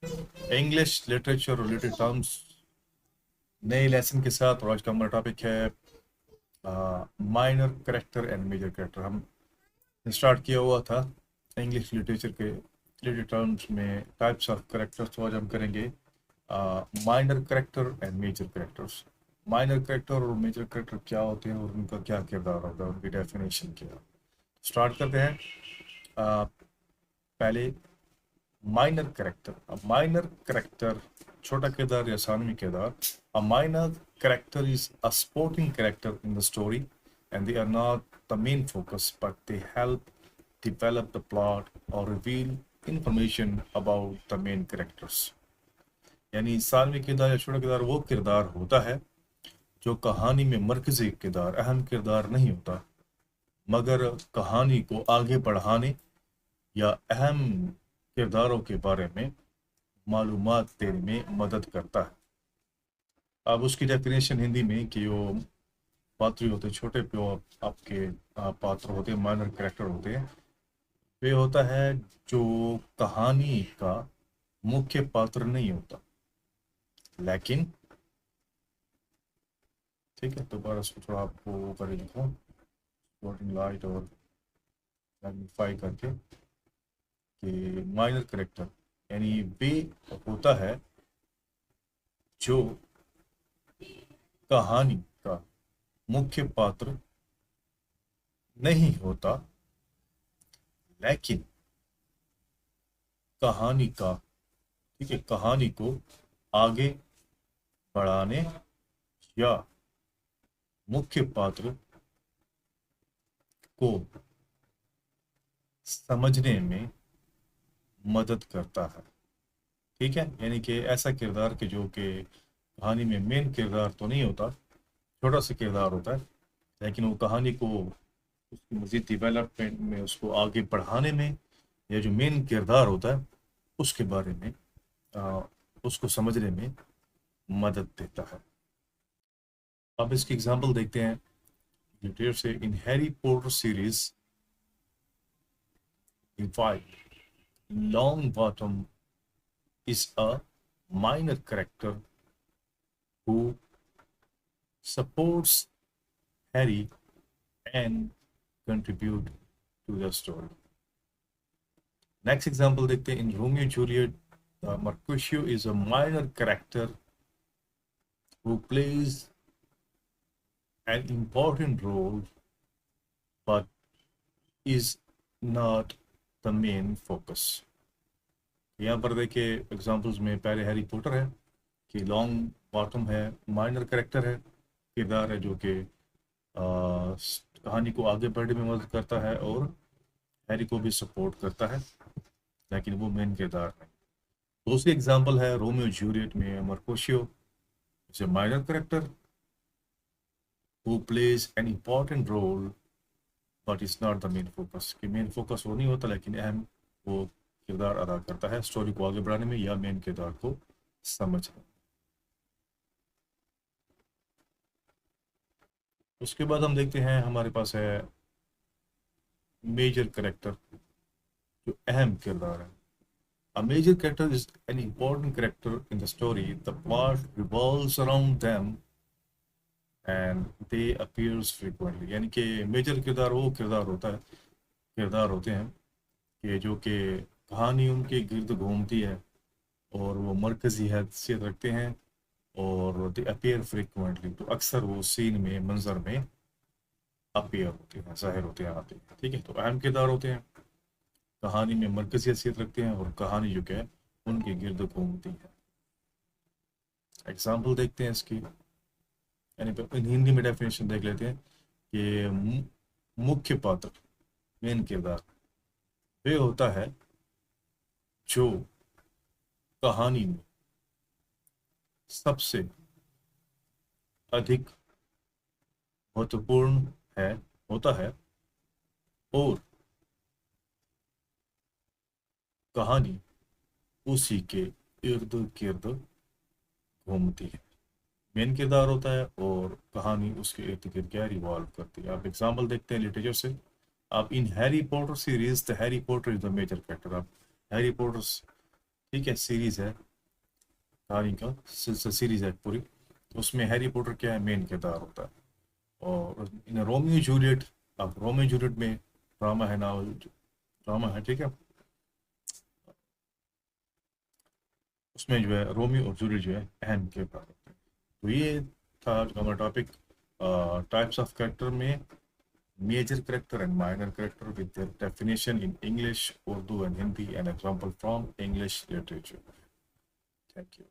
English literature related terms नए lesson के साथ। और आज का हमारा टॉपिक है minor character and major character. हम स्टार्ट किया हुआ था इंग्लिश लिटरेचर के रिलेटेड टर्म्स में टाइप्स ऑफ करेक्टर्स। तो आज हम करेंगे minor character and major characters. Minor character और मेजर करेक्टर क्या होते हैं और उनका क्या किरदार होता है, उनकी डेफिनेशन क्या। स्टार्ट करते हैं। अ, पहले minor character. A minor character, छोटा किरदार या सानवी किरदार। A minor character is a supporting character in the story and they are not the main focus but they help develop the plot or reveal information about the main characters। यानी सानवी किरदार या छोटा किरदार वो किरदार होता है जो कहानी में मरकजी किरदार, अहम किरदार नहीं होता, मगर कहानी को आगे बढ़ाने या अहम किरदारों के बारे में मालूमात देने में मदद करता है। अब उसकी डेफिनेशन हिंदी में कि वो पात्र होते हैं छोटे जो आपके पात्र होते हैं, माइनर कैरेक्टर होते हैं, वे होता है जो कहानी का मुख्य पात्र नहीं होता लेकिन, ठीक है, दोबारा इसको थोड़ा आपको कर लिखो फ्लोटिंग लाइट और मैग्नीफाई करके कि माइनर कैरेक्टर यानी वे होता है जो कहानी का मुख्य पात्र नहीं होता लेकिन कहानी का, ठीक है, कहानी को आगे बढ़ाने या मुख्य पात्र को समझने में मदद करता है। ठीक है, यानी कि ऐसा किरदार कि जो कि कहानी में मेन किरदार तो नहीं होता, छोटा सा किरदार होता है, लेकिन वो कहानी को उसकी मजीद डिवेलपमेंट में, उसको आगे बढ़ाने में, या जो मेन किरदार होता है उसके बारे में उसको समझने में मदद देता है। अब इसकी एग्जांपल देखते हैं डिटेल से। इन Harry Potter series in 5 long bottom is a minor character who supports Harry and contribute to the story। Next example देखते हैं। In Romeo Juliet, Mercutio is a minor character who plays an important role but is not the main focus। यहाँ पर देखिए examples में पहले Harry Potter है कि long bottom है, माइनर कैरेक्टर है, किरदार है जो कि कहानी को आगे बढ़ने में मदद करता है और हैरी को भी सपोर्ट करता है, लेकिन वो मेन किरदार नहीं। दूसरी एग्जांपल है रोमियो जूलियट में Mercutio is a minor character who plays an important role but is not the main focus. कि मेन फोकस वो नहीं होता लेकिन अहम वो किरदार अदा करता है स्टोरी को आगे बढ़ाने में या मेन किरदार को समझने में। उसके बाद हम देखते हैं हमारे पास है मेजर कैरेक्टर, जो अहम किरदार है। A major character is an important character in the story. The plot revolves around them and they appears frequently। यानी कि मेजर किरदार वो किरदार होते हैं कि जो कि कहानी उनके गिर्द घूमती है और वो मरकजी हैसियत रखते हैं और दे अपीयर फ्रिक्वेंटली, तो अक्सर वो सीन में, मंजर में अपीयर होते हैं, जाहिर होते हैं, आते हैं। ठीक है, तो अहम किरदार होते हैं, कहानी में मरकजी हैसियत रखते हैं और कहानी जो है उनके गिर्द घूमती है। एग्जाम्पल देखते हैं इसकी, यानी हिंदी में डेफिनेशन देख लेते हैं कि मुख्य पात्र, मेन किरदार, वे होता है जो कहानी में सबसे अधिक महत्वपूर्ण है, होता है और कहानी उसी के इर्द गिर्द घूमती है। मेन किरदार होता है और कहानी उसके इर्द गिर्द क्या रिवॉल्व करती है। आप एग्जाम्पल देखते हैं लिटरेचर से। आप in Harry Potter series the Harry Potter is the major character. आप हैरी पॉटर, ठीक है, सीरीज है, कहानी का सीरीज है पूरी। उसमें हैरी पॉटर क्या है, मेन किरदार होता है। और इन रोमियो जूलियट, अब रोमियो जूलियट में ड्रामा है ना, ड्रामा है, ठीक है। उसमें जो है रोमियो और जूलियट जो है अहम किरदार होते हैं। तो ये था आज का हमारा टॉपिक, टाइप्स ऑफ कैरेक्टर में major character and minor character with their definition in English, Urdu and Hindi, and example from English literature. Thank you.